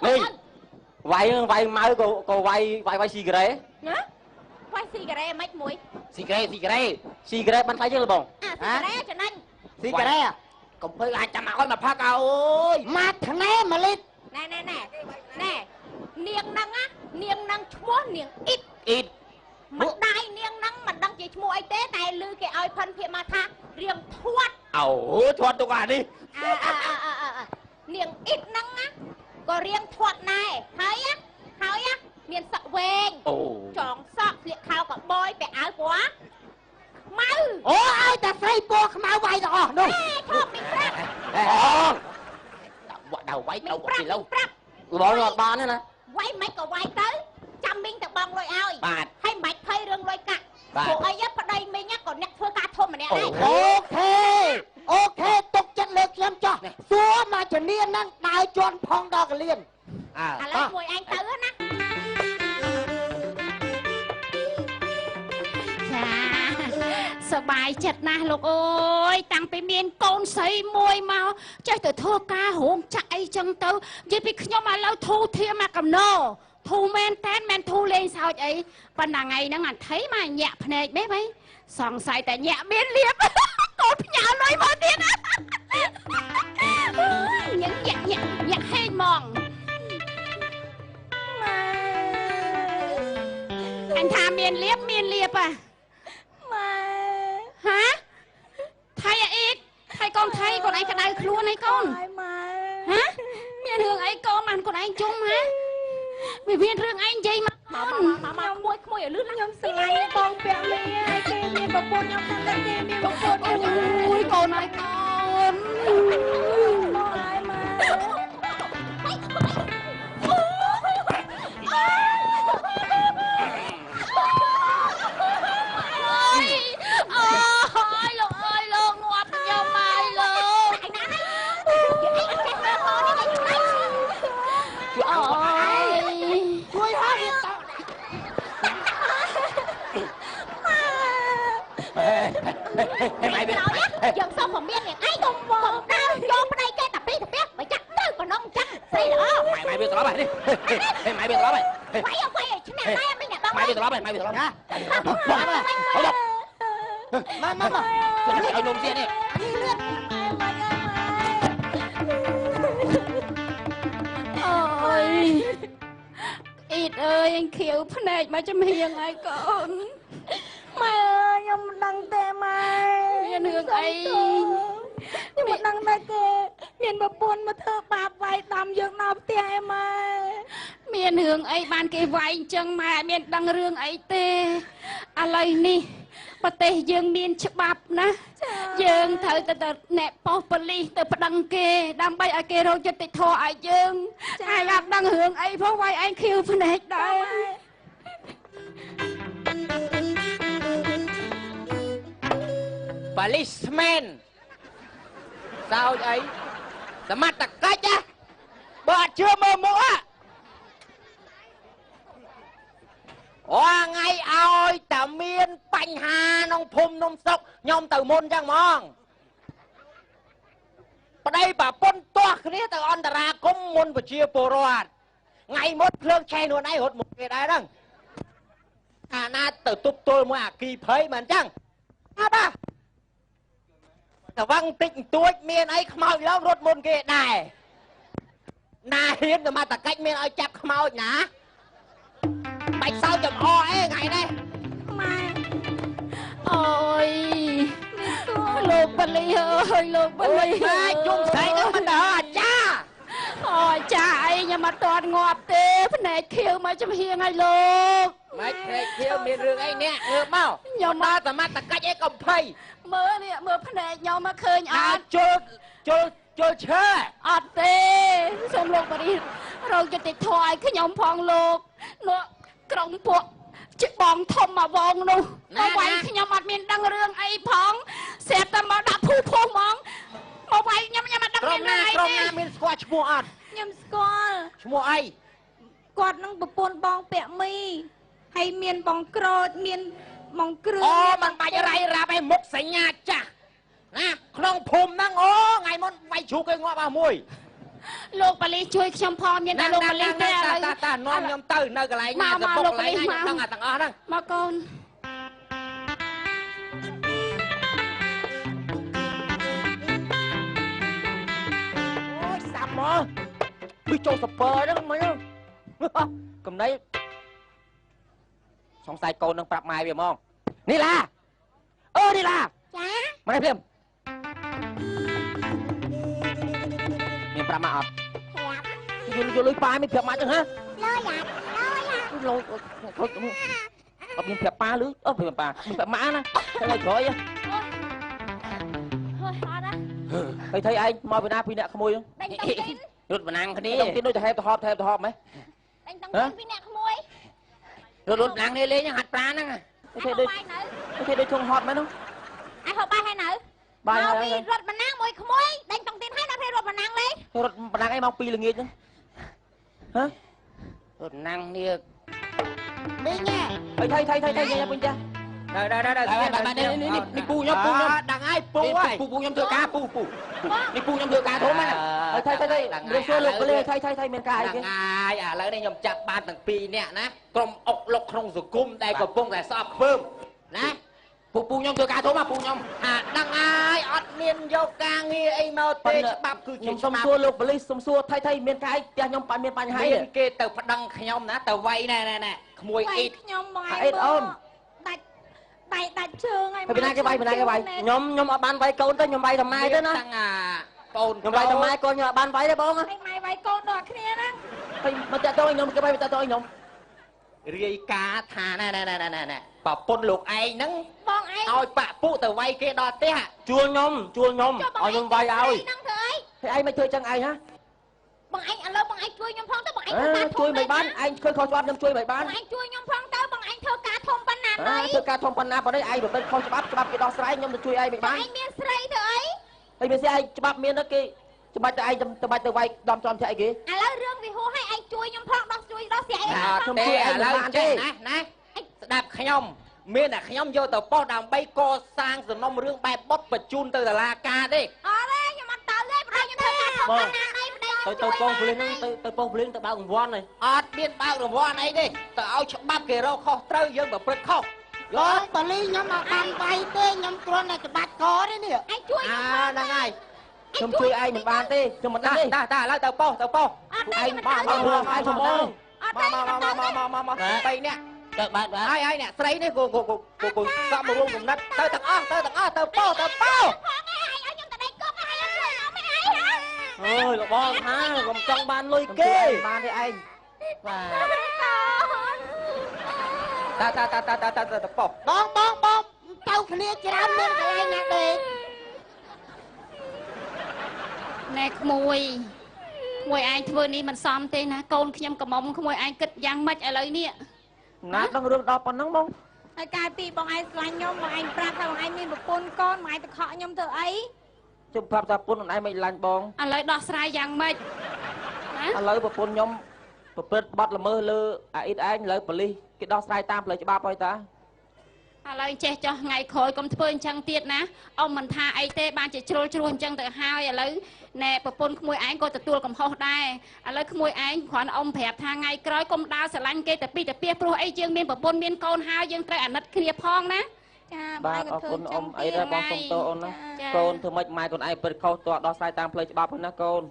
នេះវាយម៉ៅក៏វាយស៊ីការ៉េណាវាយស៊ីការ៉េមិនមួយស៊ីការ៉េបានថ្លៃជាងលបងស៊ីការ៉េចំណេញស៊ីការ៉េកុំភើអាចចាំឲ្យមកផឹកអើយមកថ្នេ1លីត្រណែនាងហ្នឹងឈ្មោះនាងអ៊ីតម្ដាយនាងហ្នឹងមិនដឹងជាឈ្មោះអីទេតែឮគេឲ្យផិនភាកមកថារៀងធាត់ធាត់ទុកអានេះនាងអ៊ីតហ្នឹងក៏រៀងធាត់ដែរហើយមានសក់វែងចងសក់ស្លៀកខោកបយពាក់អាវពណ៌ខ្មៅឲ្យតែស្រីពណ៌ខ្មៅវាយទាំងអស់នោះធំមីប្រាប់ដល់វាយទៅពីឡូវប្រាប់បងអត់បានទេណាវាយមិនក៏វាយទៅចាំមីងទៅបងលុយឲ្យបាទហើយមិនភ័យរឿងលុយកាក់ពួកអីប្តីមីងក៏អ្នកធ្វើការធំម្នាក់ដែរអូខេទុកចិត្តលើខ្ញុំចោះសួរមកជំនាញហ្នឹងដើរជន់ផងដល់កលៀនឥឡូវមួយឯងទៅណាសបាយចិត្តណាស់លោកអើយតាំងពីមានកូនស្រីមួយមកចេះទៅធ្វើការរោងចក្រអីចឹងទៅនិយាយពីខ្ញុំឥឡូវធូរធាមកកំណោធូរមែនតែនមែនធូរលេងសើចអីប៉ុន្តែថ្ងៃហ្នឹងអាថៃមកញាក់ភ្នែកបេះបៃសង្ស័យតែញាក់មានលៀបកូនផ្ញើលុយមកទៀតញាក់ហេងហ្មងអញថាមានលៀបហាថៃអ៊ីតថៃកូនថៃកូនឯងក្តៅខ្លួនហើយកូនហាមានរឿងអីកូនបានកូនឯងជុំហ៎វាមានរឿងឯងនិយាយមកមួយក្មួយឲ្យលឿនខ្ញុំស្រឡាញ់បងពាក់លីហើយគេមានប្រពន្ធខ្ញុំថាតែគេមានប្រពន្ធអូយកូនហើយកូនមកហើយលោកងាប់ខ្ញុំមកលោកឯណាជួយហើយយើងសុំមកមាននាងឯងកុំដើរយកប្តីគេតាពីតាពីបើចាក់ទៅប៉ុណ្ណឹងចាក់ស្អីល្អម៉ែវាត្រឡប់ហើយនេះម៉ែវាត្រឡប់ហើយវាយឆ្នេះម៉ែមិនអ្នកបងម៉ែវាត្រឡប់ហើយម៉ែវាត្រឡប់ណាមកឲ្យនំទៀតនេះអូយអ៊ីតអើយអញខៀវភ្នែកមកចំហៀងហើយកូនម៉ែខ្ញុំមិនដឹងទេម៉ែមានរឿងអីខ្ញុំមិនដឹងតែគេមានប្រពន្ធមកធ្វើបាបវាយដំយើងដល់ផ្ទះឯម៉ែមានរឿងអីបានគេវាយអញ្ចឹងម៉ែមានដឹងរឿងអីទេឥឡូវនេះប្រទេសយើងមានច្បាប់ណាយើងត្រូវទៅអ្នកប៉ុស្តិ៍ប៉ូលីសទៅប្តឹងគេដើម្បីឲ្យគេរកយុត្តិធម៌ឲ្យយើងឯងអត់ដឹងរឿងអីផងវាយឯងខៀវភ្នែកដែរ policeman សោចអីសមត្ថកិច្ចបើអត់ជឿមើលមុខថ្ងៃឲ្យតែមានបញ្ហាក្នុងភូមិនំស្រុកខ្ញុំទៅមុនចឹងហ្មងប្តីប្រពន្ធទាស់គ្នាទៅអន្តរាគមមុនប្រជាពលរដ្ឋថ្ងៃមុនភ្លើងឆេះនួនឯងរត់មុខគេដែរហ្នឹងអាណាទៅទប់ទល់មួយអាគីភ័យមិនចឹងអត់ទេតែវ៉ាំងតិចបន្តួចមានអីខ្មោចឡើងរត់មុនគេដែរណាហ៊ានសមត្ថកិច្ចមានឲ្យចាប់ខ្មោចណាបាច់សើចំអអីថ្ងៃនេះម៉ែអូយលោកបលីអើយលោកបលីម៉ែជុំស្រីហ្នឹងមិនដល់អាចារ្យអូយចាអីខ្ញុំអត់ទាន់ងាប់ទេភ្នែកខៀវមកចំហៀងឲ្យលោកម៉េចភ្នែកខៀវមានរឿងអីនេះងើបមកខ្ញុំដល់សមត្ថកិច្ចអីកុំភ័យមើលនេះមើលភ្នែកខ្ញុំមកឃើញអត់ជល់ឈើអត់ទេសូមលោកបរិយរកយុត្តិធម៌ឲ្យខ្ញុំផងលោកនោះក្រុងពួកជាបងធំមកវងនោះមកវាយខ្ញុំអត់មានដឹងរឿងអីផងស្រាប់តែមកដាក់ភូហ្មងមកវាយខ្ញុំអត់ដឹងមានអីទេក្រុមណាមានស្គាល់ឈ្មោះអត់ខ្ញុំស្គាល់ឈ្មោះអីគាត់នឹងប្រពន្ធបងពាក់មីហើយមានបងក្រូចមានបងគ្រឿងមិនបាច់រៃរ៉ាប់ឯមុខសញ្ញាចាស់ណាក្នុងភូមិហ្នឹងថ្ងៃមុនវាយជ្រូកគេងាប់អស់មួយ លោកប៉ាលីសជួយខ្ញុំផងមានតែលោកប៉ាលីសទេឥឡូវតានាំខ្ញុំទៅនៅកន្លែងណាសបុកកន្លែងណាខ្ញុំដឹងទាំងអស់ហ្នឹងមកកូនអូយសាប់មកពីចូលសពើហ្នឹងមិញកំណៃសង្ស័យកូននឹងប្រាប់ម៉ែវាហ្មងនេះឡានេះឡាចាមកនេះភ្លាមមានប្រាប់ម៉ាអត់យល់លុយប៉ាមានប្រាប់ម៉ាចឹងហ៎លុយយ៉ាលុយខូចអត់មានប្រាប់ប៉ាឬប្រាប់ប៉ាមានប្រាប់ម៉ាណាថ្ងៃក្រោយហឺអត់ហើយថៃឯងមកពីណាពីអ្នកក្មួយដេញតុងទីនរត់បណ្ណាំងគ្នាតុងទីនដូចទៅហេបទៅហប់ហ៎ដេញតុងទីនពីអ្នកក្មួយរត់បណ្ណាំងនេះលេងហាត់ប្រាហ្នឹងគេដូចធុងហត់មែនហ្នឹងអញហូបបាយហើយនៅបាយហើយរត់បណ្ណាំងមួយក្មួយដេញតុងទីនហើយដល់ពេលរត់បណ្ណាំងលេងរត់បណ្ណាំងអីមក2ល្ងាចហ្នឹងហ៎រត់បណ្ណាំងនេះនេះញ៉ែថៃញ៉ែពេញចានេះពូខ្ញុំដឹងហើយពូខ្ញុំធ្វើការពូនេះពូខ្ញុំធ្វើការធំហ្នឹងថៃរៀបសួរលោកកលេថៃមានការអីគេហើយឥឡូវនេះខ្ញុំចាប់បានទាំង2នាក់ណាក្រុមអុកលុកក្នុងសង្គមដែលកំពុងតែស្អប់ខ្ពើមណាពូខ្ញុំធ្វើការធំណាពូខ្ញុំដឹងហើយអត់មានយកការងារអីមកទេច្បាប់គឺជាខ្ញុំសុំសួរលោកប៉ូលីសសុំសួរថៃមានការអីផ្ទះខ្ញុំបានមានបញ្ហាមានគេទៅប្តឹងខ្ញុំណាទៅវាយណែក្មួយអ៊ីតខ្ញុំមកអ៊ីតអូនដាច់ជើងហើយពីណាគេវាយខ្ញុំអត់បានវាយកូនទៅខ្ញុំវាយតែម៉ែទៅណាបងខ្ញុំវាយតែម៉ែកូនខ្ញុំអត់បានវាយទេបងម៉ែវាយកូនដល់គ្នាណាហើយមកតាក់ទងខ្ញុំគេវាយតាក់ទងខ្ញុំរាយការថាណែប្រពន្ធលោកឯងហ្នឹងបងឯងឲ្យបាក់ពុទៅវាយគេដល់ផ្ទះជួលខ្ញុំឲ្យខ្ញុំវាយឲ្យហ្នឹងធ្វើអីហើយឯងមិនធ្វើចឹងឯងហ៎បងឯងឥឡូវបងឯងជួយខ្ញុំផងទៅបងឯងជួយមិនបានឯងឃើញខុសច្បាប់ខ្ញុំជួយមិនបានបងឯងជួយខ្ញុំផងទៅបងឯងធ្វើការធំប៉ុណ្ណាធ្វើការធំប៉ុណ្ណាប៉ុណ្ណេះឯងបើខុសច្បាប់គេដោះស្រាយខ្ញុំទៅជួយឯងមិនបានឯងមានស្រីធ្វើអីហើយមានស្រីឯងច្បាប់មានគេច្បាច់តែឯងទៅបាច់ទៅវាយដំចំធាក់អីគេឥឡូវរឿងវាហួសឲ្យឯងជួយខ្ញុំផងដោះស្រាយឯងខ្ញុំជួយឯងឥឡូវចេះណាស្ដាប់ខ្ញុំមានតែខ្ញុំយកទៅប៉ុស្តិ៍ដើម្បីកសាងសំណុំរឿងបែបបុតបញ្ជូនទៅតុលាការទេអត់ទេខ្ញុំអត់ទៅទេប្រហែលខ្ញុំធ្វើការធំប៉ុណ្ណាឯងប្តីខ្ញុំទៅពងពលីហ្នឹងទៅពងពលីទៅបើករង្វាន់ហើយអត់មានបើករង្វាន់អីទេទៅឲ្យច្បាប់គេរកខុសត្រូវយើងប្រព្រឹត្តខុសលោកប៉ូលីសខ្ញុំអត់បានវាយទេខ្ញុំគ្រាន់តែច្បាប់កទេនេះឯងជួយហ្នឹងហើយខ្ញុំជួយឯងមិនបានទេខ្ញុំមិនដឹងទេតាឥឡូវទៅប៉ុស្តិ៍ឯងមកឯងចំបងមក3នាក់ទៅបាទហើយអ្នកស្រីនេះគូសក់មករួមកំណត់ទៅទាំងអស់ទៅប៉ុស្តិ៍ផងឯងឲ្យខ្ញុំទៅដេកគប់ឲ្យជួយខ្ញុំមិនឯងហ៎អើយលោកបងថាកុំចង់បានលុយគេបានទេឯងបាទតាប៉ុស្តិ៍បងទៅគ្នាច្រើនមានកន្លែងណាទេណែក្មួយឯងធ្វើនេះមិនសមទេណាកូនខ្ញុំកំមុំក្មួយឯងគិតយ៉ាងម៉េចឥឡូវនេះណាដឹងរឿងដល់ប៉ុណ្ណឹងបងហើយកាលពីបងឯងស្លាញ់ខ្ញុំបងឯងប្រាប់ថាបងឯងមានប្រពន្ធកូនបងឯងទៅខកខ្ញុំធ្វើអីជុំប្រាប់ថាប្រពន្ធបងឯងមិនឡាញ់បងឥឡូវដោះស្រាយយ៉ាងម៉េចឥឡូវប្រពន្ធខ្ញុំប្រព្រឹត្តបទល្មើសលើអាអ៊ីតឯងឥឡូវប៉ូលីសគេដោះស្រាយតាមផ្លូវច្បាប់ហើយតាឥឡូវចេះចោះថ្ងៃក្រោយកុំធ្វើអញ្ចឹងទៀតណាអ៊ំមិនថាអីទេបានជាជ្រុលអញ្ចឹងទៅហើយឥឡូវណែប្រពន្ធក្មួយឯងក៏ទទួលកំហុសដែរឥឡូវក្មួយឯងគ្រាន់អ៊ំប្រាប់ថាថ្ងៃក្រោយកុំដើរស្រឡាញ់គេតែពីតែពីព្រោះអីយើងមានប្រពន្ធមានកូនហើយយើងត្រូវអាណិតគ្នាផងណាចាបាទអរគុណអ៊ំអីដែរបងសុំទោសអូនណាកូនធ្វើម៉េចម៉ែកូនឯងពិតខុសតោះដោះស្រាយតាមផ្លូវច្បាប់ហ្នឹងណាកូន